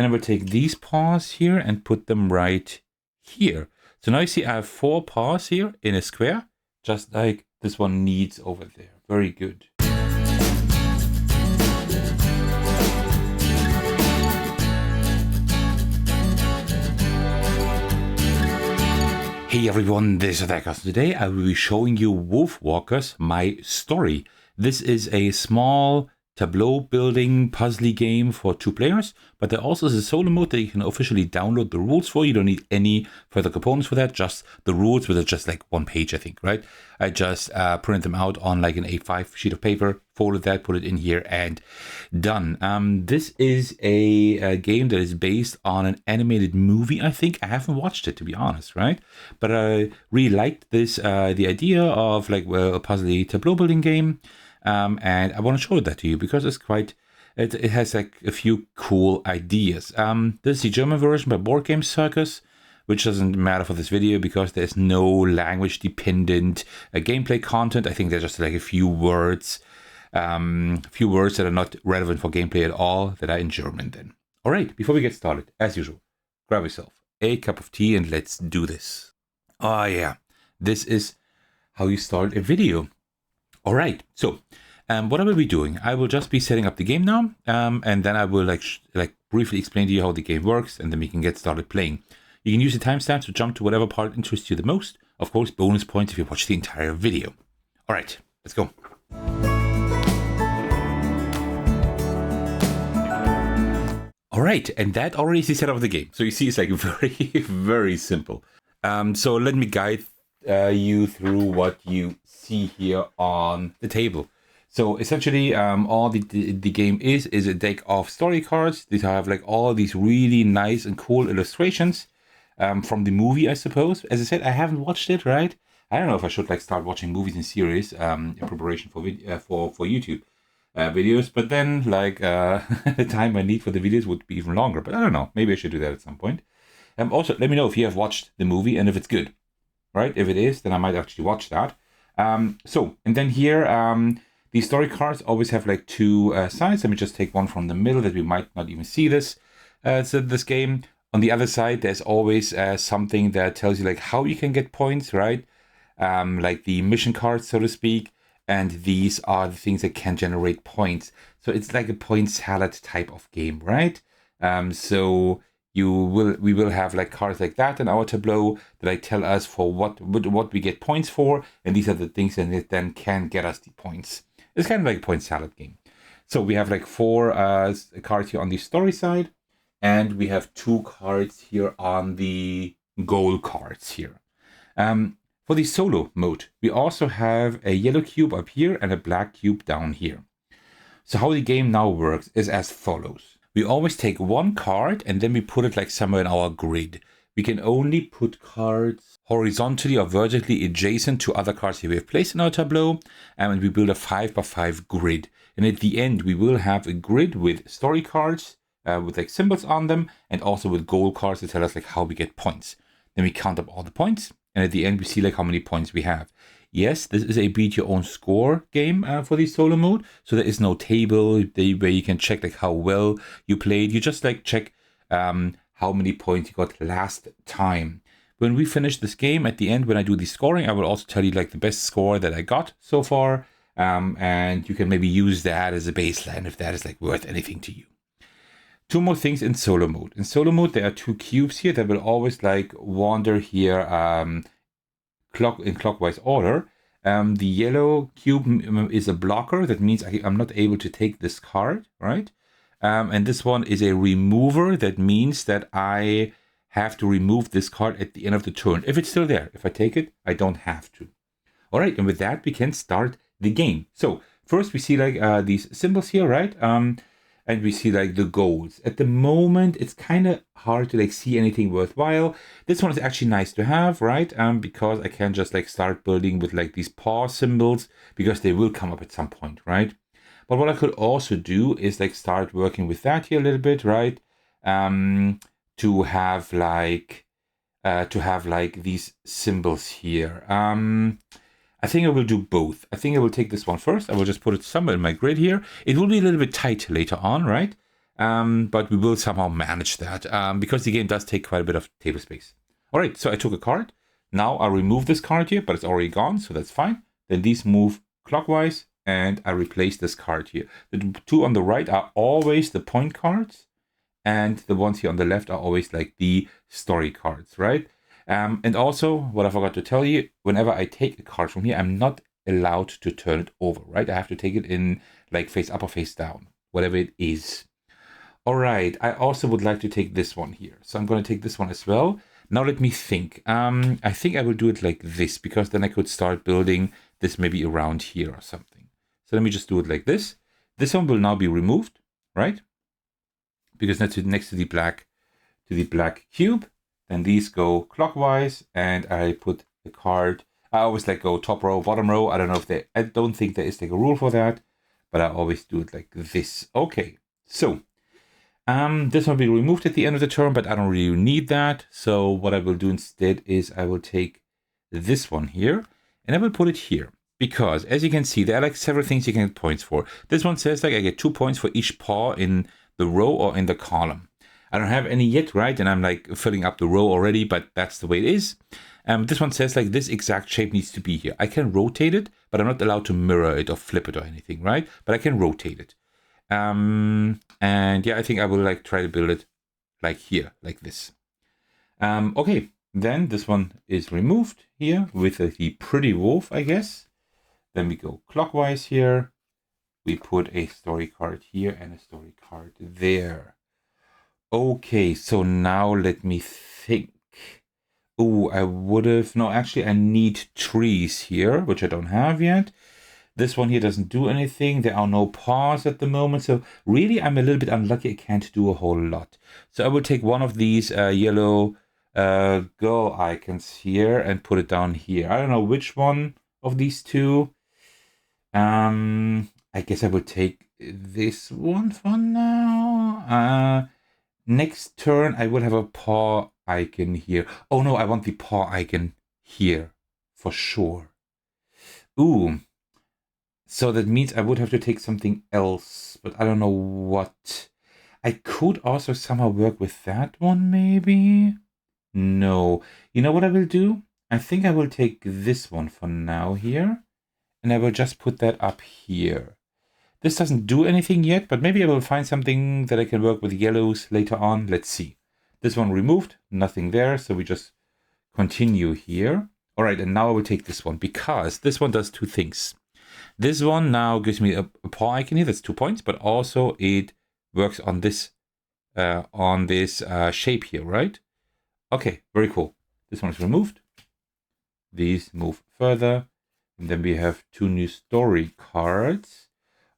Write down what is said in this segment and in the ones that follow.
Then I will take these paws here and put them right here. So now you see I have 4 paws here in a square, just like this one needs over there. Very good. Hey everyone, this is Thecos. Today I will be showing you WolfWalkers, my story. This is a small tableau building puzzly game for 2 players, but there also is a solo mode that you can officially download the rules for. You don't need any further components for that, just the rules, which are just like 1 page, I think, right? I just print them out on like an A5 sheet of paper, folded that, put it in here, and done. This is a game that is based on an animated movie, I think. I haven't watched it, to be honest, right? But I really liked this, the idea of like, well, a puzzly tableau building game. And I want to show that to you because it's quite, it has like a few cool ideas. This is the German version by BoardGameGeek, which doesn't matter for this video because there's no language dependent gameplay content. I think there's just like a few words that are not relevant for gameplay at all that are in German then. All right, before we get started, as usual, grab yourself a cup of tea and let's do this. Oh yeah, this is how you start a video. All right, so what I will be doing, I will just be setting up the game now, and then I will like briefly explain to you how the game works, and then we can get started playing. You can use the timestamps to jump to whatever part interests you the most. Of course, bonus points if you watch the entire video. All right, let's go. All right, and that already is the setup of the game. So you see, it's like very, very simple. So let me guide you through what you see here on the table. So essentially, all the game is a deck of story cards. These have like all these really nice and cool illustrations from the movie, I suppose. As I said, I haven't watched it, right? I don't know if I should like start watching movies in series in preparation for YouTube videos, but then like the time I need for the videos would be even longer. But I don't know. Maybe I should do that at some point. Also, let me know if you have watched the movie and if it's good. Right? If it is, then I might actually watch that. And then here, these story cards always have like 2 sides. Let me just take one from the middle that we might not even see this game. On the other side, there's always something that tells you like how you can get points, right? Like the mission cards, so to speak. And these are the things that can generate points. So it's like a point salad type of game, right? We will have like cards like that in our tableau that like tell us for what we get points for, and these are the things that then can get us the points. It's kind of like a point salad game. So we have like 4 cards here on the story side, and we have 2 cards here on the goal cards here. For the solo mode, we also have a yellow cube up here and a black cube down here. So how the game now works is as follows. We always take 1 card and then we put it like somewhere in our grid. We can only put cards horizontally or vertically adjacent to other cards that we have placed in our tableau. And we build a 5x5 grid. And at the end, we will have a grid with story cards with like symbols on them, and also with goal cards to tell us like how we get points. Then we count up all the points. And at the end, we see like how many points we have. Yes, this is a beat your own score game for the solo mode. So there is no table where you can check like how well you played. You just like check how many points you got last time. When we finish this game, at the end, when I do the scoring, I will also tell you like the best score that I got so far. And you can maybe use that as a baseline if that is like worth anything to you. 2 more things in solo mode. In solo mode, there are 2 cubes here that will always like wander here in clockwise order. The yellow cube is a blocker. That means I'm not able to take this card, right? And this one is a remover. That means that I have to remove this card at the end of the turn. If it's still there, if I take it, I don't have to. All right, and with that, we can start the game. So first we see like these symbols here, right? And we see like the goals. At the moment, it's kind of hard to like see anything worthwhile. This one is actually nice to have, right? Because I can just like start building with like these paw symbols because they will come up at some point, right? But what I could also do is like start working with that here a little bit, right? To have like these symbols here. I think I will do both. I think I will take this one first. I will just put it somewhere in my grid here. It will be a little bit tight later on, right? but we will somehow manage that because the game does take quite a bit of table space. All right, so I took a card. Now I remove this card here, but it's already gone, so that's fine. Then these move clockwise, and I replace this card here. The two on the right are always the point cards, and the ones here on the left are always like the story cards, right? And also, what I forgot to tell you, whenever I take a card from here, I'm not allowed to turn it over, right? I have to take it in like face up or face down, whatever it is. All right, I also would like to take this one here. So I'm going to take this one as well. Now let me think. I think I will do it like this, because then I could start building this maybe around here or something. So let me just do it like this. This one will now be removed, right? Because that's next to the black cube. Then these go clockwise, and I put the card. I always like go top row, bottom row. I don't think there is like a rule for that, but I always do it like this. Okay, so this one will be removed at the end of the turn, but I don't really need that. So what I will do instead is I will take this one here, and I will put it here. Because as you can see, there are like several things you can get points for. This one says like I get 2 points for each paw in the row or in the column. I don't have any yet, right? And I'm like filling up the row already, but that's the way it is. This one says like this exact shape needs to be here. I can rotate it, but I'm not allowed to mirror it or flip it or anything, right? But I can rotate it. And yeah, I think I will like try to build it like here, like this. Okay, then this one is removed here with the pretty wolf, I guess. Then we go clockwise here. We put a story card here and a story card there. Okay, so now let me think. Oh, I need trees here, which I don't have yet. This one here doesn't do anything. There are no paws at the moment. So really, I'm a little bit unlucky. I can't do a whole lot. So I will take one of these yellow girl icons here and put it down here. I don't know which one of these two. I guess I would take this one for now. Next turn, I will have a paw icon here. Oh no, I want the paw icon here for sure. Ooh. So that means I would have to take something else, but I don't know what. I could also somehow work with that one, maybe? No. You know what I will do? I think I will take this one for now here, and I will just put that up here. This doesn't do anything yet, but maybe I will find something that I can work with yellows later on. Let's see. This one removed, nothing there, so we just continue here. All right, and now I will take this one, because this one does two things. This one now gives me a paw icon here, that's 2 points, but also it works on this shape here, right? Okay, very cool. This one is removed. These move further. And then we have 2 new story cards.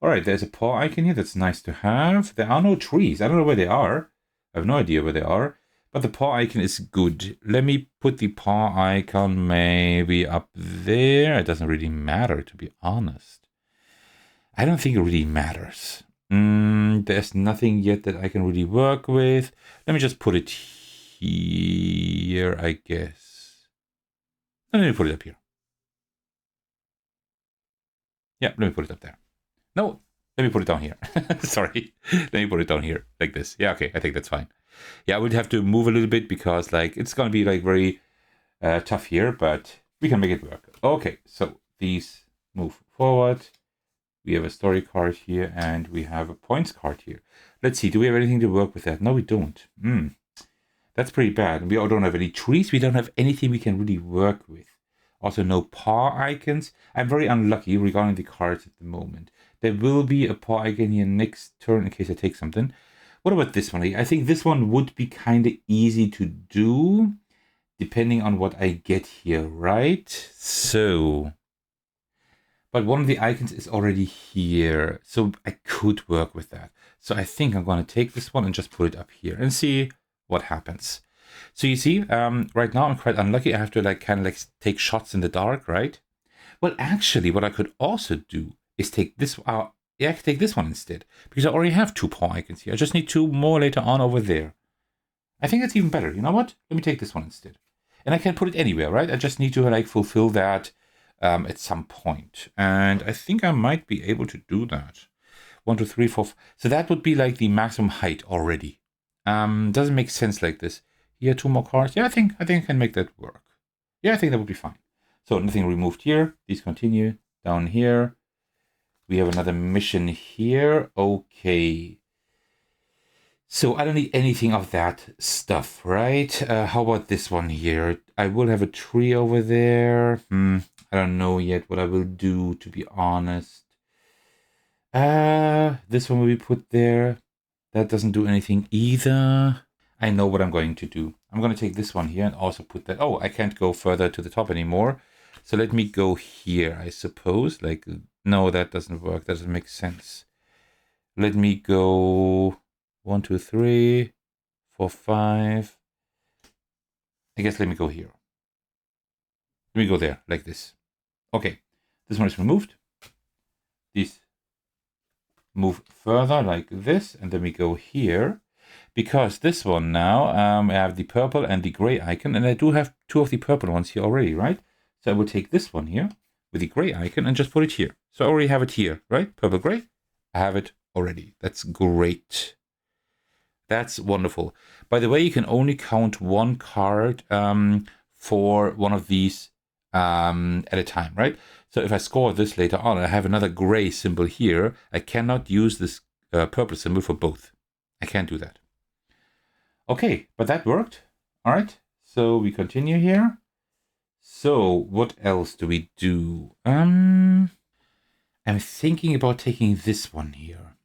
All right, there's a paw icon here. That's nice to have. There are no trees. I don't know where they are. I have no idea where they are. But the paw icon is good. Let me put the paw icon maybe up there. It doesn't really matter, to be honest. I don't think it really matters. There's nothing yet that I can really work with. Let me just put it here, I guess. Let me put it up here. Yeah, let me put it up there. No, let me put it down here. Sorry. Let me put it down here like this. Yeah, okay, I think that's fine. Yeah, I would have to move a little bit because like it's going to be like very tough here, but we can make it work. Okay, so these move forward. We have a story card here and we have a points card here. Let's see, do we have anything to work with that? No, we don't. That's pretty bad. We don't have any trees. We don't have anything we can really work with. Also, no paw icons. I'm very unlucky regarding the cards at the moment. There will be a paw icon here next turn in case I take something. What about this one? I think this one would be kind of easy to do, depending on what I get here, right? So, but one of the icons is already here, so I could work with that. So I think I'm going to take this one and just put it up here and see what happens. So you see, right now I'm quite unlucky. I have to kind of take shots in the dark, right? Well, actually, what I could also do is take this. I can take this one instead because I already have 2 paw icons here. I just need 2 more later on over there. I think that's even better. You know what? Let me take this one instead, and I can put it anywhere, right? I just need to fulfill that at some point, and I think I might be able to do that. 1, 2, 3, 4. So that would be like the maximum height already. Doesn't make sense like this. Here, 2 more cards. Yeah, I think I can make that work. Yeah, I think that would be fine. So nothing removed here. These continue down here. We have another mission here. Okay. So I don't need anything of that stuff, right? How about this one here? I will have a tree over there. I don't know yet what I will do, to be honest. This one will be put there. That doesn't do anything either. I know what I'm going to do. I'm going to take this one here and also put that. Oh, I can't go further to the top anymore. So let me go here, I suppose. Like, no, that doesn't work. That doesn't make sense. Let me go 1, 2, 3, 4, 5. I guess let me go here. Let me go there, like this. Okay, this one is removed. These move further like this, and then we go here. Because this one now, I have the purple and the gray icon, and I do have 2 of the purple ones here already, right? So I will take this one here with the gray icon and just put it here. So I already have it here, right? Purple, gray. I have it already. That's great. That's wonderful. By the way, you can only count 1 card for one of these at a time, right? So if I score this later on, and I have another gray symbol here, I cannot use this purple symbol for both. I can't do that. Okay, but that worked. All right, so we continue here. So what else do we do? I'm thinking about taking this one here.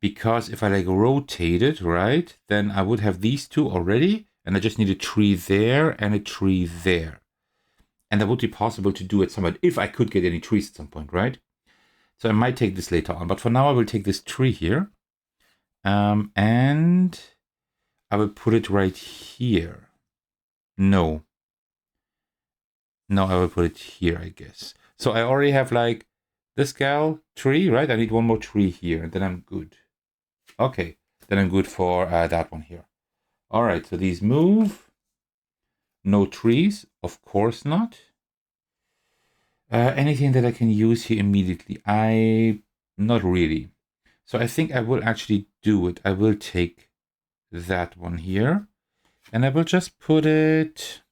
Because if I like rotate it, right, then I would have these 2 already, and I just need a tree there and a tree there. And that would be possible to do at some point, if I could get any trees at some point, right? So I might take this later on, but for now I will take this tree here. And I will put it right here. No, I will put it here, I guess. So I already have like this gal tree, right? I need 1 more tree here, and then I'm good. Okay, then I'm good for that one here. All right, so these move. No trees, of course not. Anything that I can use here immediately? Not really. So I think I will actually do it. I will take that one here, and I will just put it...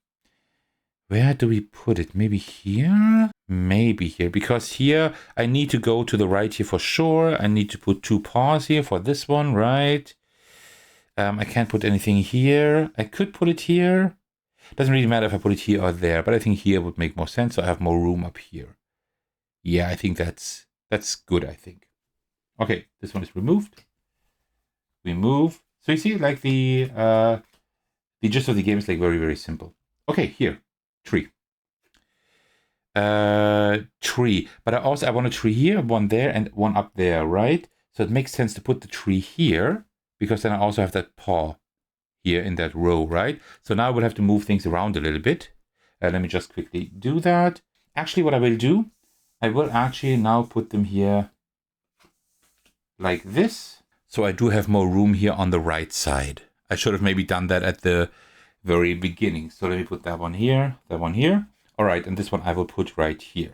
Where do we put it? Maybe here? Maybe here, because here I need to go to the right here for sure. I need to put 2 paws here for this one, right? I can't put anything here. I could put it here. Doesn't really matter if I put it here or there, but I think here would make more sense, so I have more room up here. Yeah, I think that's good, I think. Okay, this one is removed. We move. So you see, like the gist of the game is like very, very simple. Okay, here. Tree. Tree. But I want a tree here, 1 there, and 1 up there, right? So it makes sense to put the tree here, because then I also have that paw here in that row, right? So now I will have to move things around a little bit. Let me just quickly do that. Actually, what I will do, I will actually now put them here like this. So I do have more room here on the right side. I should have maybe done that at the very beginning. So let me put that one here, that one here. All right, and this one I will put right here.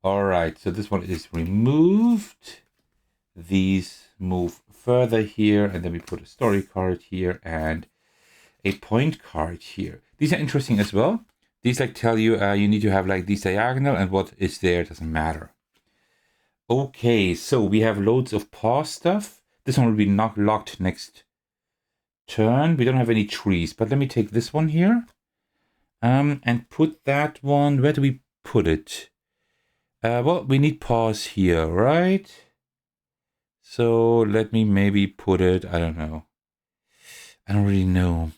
All right, so this one is removed. These move further here, and then we put a story card here and a point card here. These are interesting as well. These like tell you you need to have like these diagonal, and what is there doesn't matter. Okay, so we have loads of paw stuff. This one will be not locked next turn. We don't have any trees, but let me take this one here and put that one. Where do we put it? Well, we need paws here, right? So let me maybe put it, I don't know. I don't really know.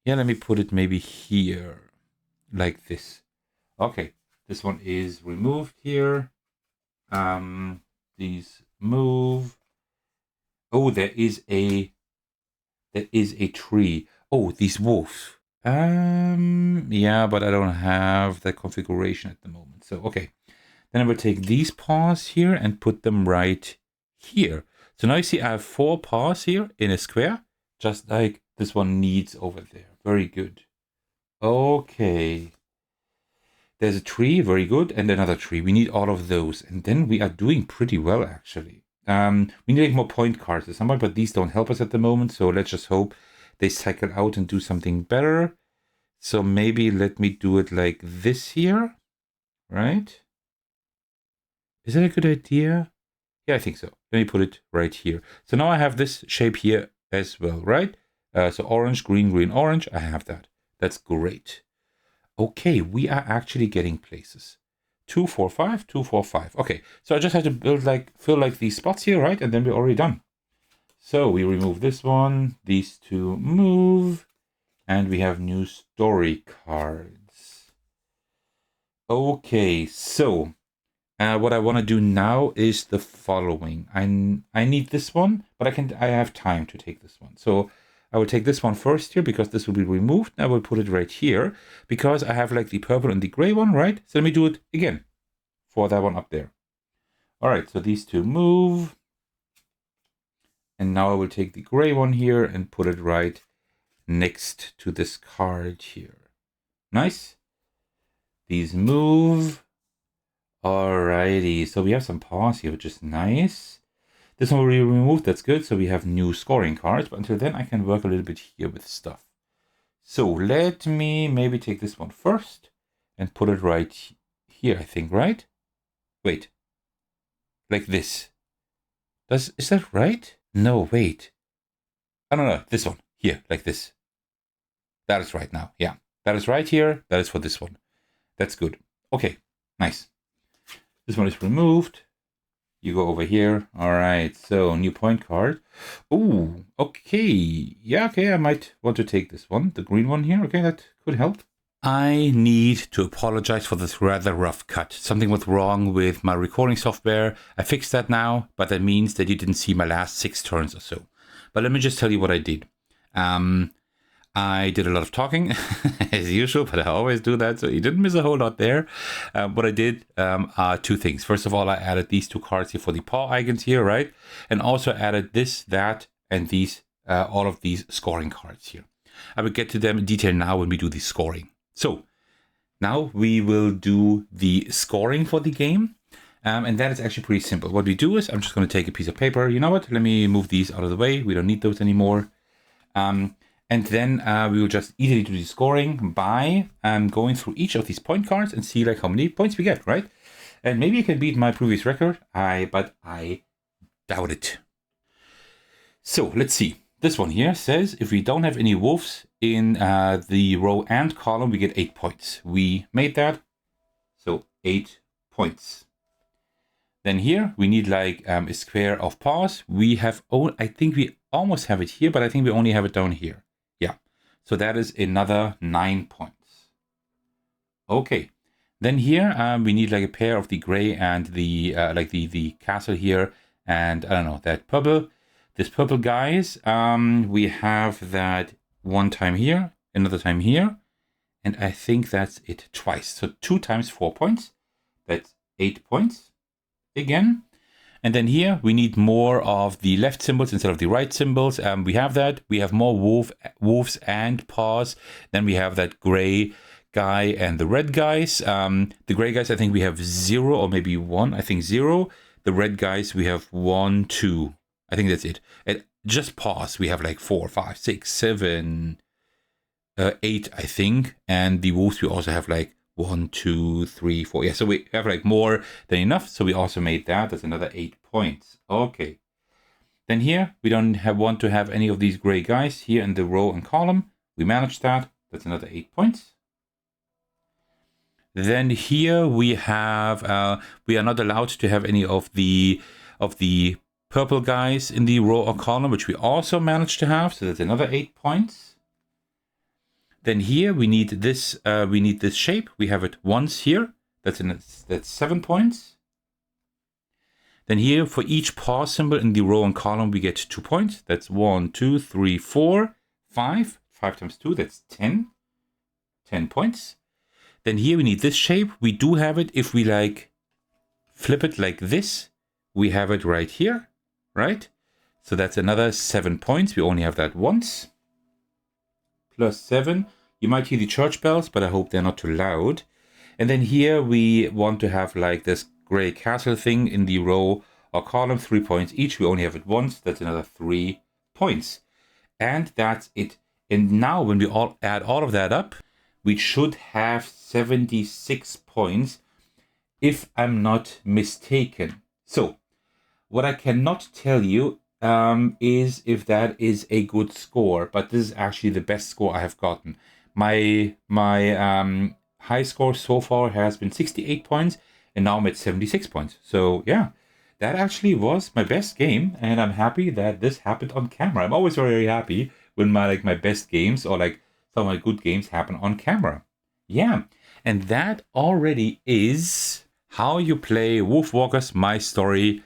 Yeah, let me put it maybe here, like this. Okay, this one is removed here. These move. Oh, there is a tree. Oh, these wolves. Yeah, but I don't have that configuration at the moment. So, okay. Then I will take these paws here and put them right here. So now you see I have 4 paws here in a square, just like this one needs over there. Very good. Okay. There's a tree, very good, and another tree. We need all of those. And then we are doing pretty well, actually. We need like more point cards at some point, but these don't help us at the moment. So let's just hope they cycle out and do something better. So maybe let me do it like this here, right? Is that a good idea? Yeah, I think so. Let me put it right here. So now I have this shape here as well, right? So orange, green, green, orange. I have that. That's great. Okay, we are actually getting places. 2, 4, 5, 2, 4, 5. Okay, so I just have to fill like these spots here, right? And then we're already done. So we remove this one, these two move, and we have new story cards. Okay, so what I want to do now is the following. I need this one, but I have time to take this one. So I will take this one first here because this will be removed. I will put it right here because I have like the purple and the gray one, right? So let me do it again for that one up there. All right, so these two move. And now I will take the gray one here and put it right next to this card here. Nice. These move. Alrighty, so we have some pause here, which is nice. This one will be removed, that's good. So we have new scoring cards, but until then I can work a little bit here with stuff. So let me maybe take this one first and put it right here, I think, right? Wait, like this. Is that right? No, wait. I don't know, this one, here, like this. That is right now, yeah. That is right here, that is for this one. That's good. Okay, nice. This one is removed. You go over here. All right, so new point card. Oh, okay. Yeah, okay, I might want to take this one, the green one here. Okay, that could help. I need to apologize for this rather rough cut. Something was wrong with my recording software. I fixed that now, but that means that you didn't see my last 6 turns or so. But let me just tell you what I did. I did a lot of talking, as usual, but I always do that, so you didn't miss a whole lot there. What I did are 2 things. First of all, I added these 2 cards here for the paw icons here, right? And also added this, that, and these, all of these scoring cards here. I will get to them in detail now when we do the scoring. So now we will do the scoring for the game. And that is actually pretty simple. What we do is, I'm just going to take a piece of paper. You know what? Let me move these out of the way. We don't need those anymore. And then we will just easily do the scoring by going through each of these point cards and see like how many points we get, right? And maybe you can beat my previous record, but I doubt it. So let's see. This one here says if we don't have any wolves in the row and column, we get 8 points. We made that, so 8 points. Then here we need like a square of paws. We have, I think we almost have it here, but I think we only have it down here. Yeah, so that is another 9 points. Okay, then here we need like a pair of the gray and the like the castle here, and I don't know, that purple. This purple guys, we have that one time here, another time here, and I think that's it twice. So 2 times 4 points. That's 8 points again. And then here we need more of the left symbols instead of the right symbols. We have that. We have more wolves and paws. Then we have that gray guy and the red guys. The gray guys, I think we have 0 or maybe 1. I think 0. The red guys, we have 1, 2. I think that's it. And just paws, we have like 4, 5, 6, 7, 8, I think. And the wolves, we also have like 1, 2, 3, 4. Yeah, so we have like more than enough. So we also made that. That's another 8 points. Okay. Then here, we don't want to have any of these gray guys here in the row and column. We managed that. That's another 8 points. Then here we have, we are not allowed to have any of the purple guys in the row or column, which we also managed to have. So that's another 8 points. Then here we need this shape. We have it once here. That's 7 points. Then here for each paw symbol in the row and column, we get 2 points. That's 1, 2, 3, 4, 5. 5 times 2, that's 10. 10 points. Then here we need this shape. We do have it if we like flip it like this. We have it right here, right? So that's another 7 points. We only have that once. Plus 7. You might hear the church bells, but I hope they're not too loud. And then here we want to have like this gray castle thing in the row or column, 3 points each. We only have it once. That's another 3 points. And that's it. And now when we all add all of that up, we should have 76 points, if I'm not mistaken. So what I cannot tell you is if that is a good score, but this is actually the best score I have gotten. My high score so far has been 68 points, and now I'm at 76 points. So yeah, that actually was my best game, and I'm happy that this happened on camera. I'm always very, very happy when my best games or like some of my good games happen on camera. Yeah, and that already is how you play WolfWalkers My Story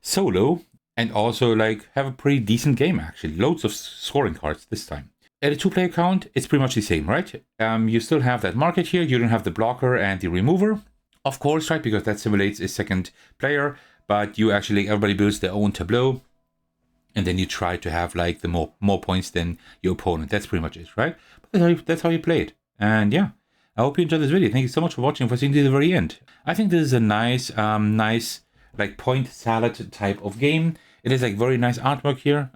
solo, and also like have a pretty decent game actually. Loads of scoring cards this time. At a 2-player count, it's pretty much the same, right? You still have that market here. You don't have the blocker and the remover, of course, right? Because that simulates a second player, but you actually, everybody builds their own tableau, and then you try to have like the more points than your opponent. That's pretty much it, right? But that's how you play it. And yeah, I hope you enjoyed this video. Thank you so much for watching, for seeing to the very end. I think this is a nice like point salad type of game. It is like very nice artwork here.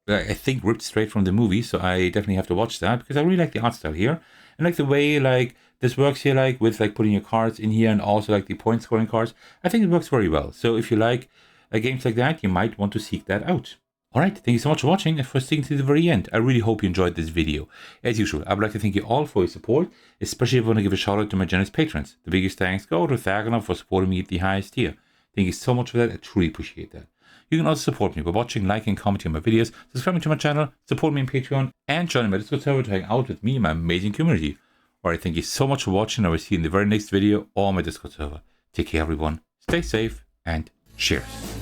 I think ripped straight from the movie, so I definitely have to watch that because I really like the art style here. And like the way like this works here, like with like putting your cards in here and also like the point scoring cards. I think it works very well. So if you like games like that, you might want to seek that out. Alright, thank you so much for watching and for sticking to the very end. I really hope you enjoyed this video. As usual, I would like to thank you all for your support, especially if I want to give a shout out to my generous patrons. The biggest thanks go to Thecos for supporting me at the highest tier. Thank you so much for that, I truly appreciate that. You can also support me by watching, liking, commenting on my videos, subscribing to my channel, support me on Patreon, and joining my Discord server to hang out with me and my amazing community. Alright, thank you so much for watching. I will see you in the very next video or my Discord server. Take care everyone, stay safe, and cheers.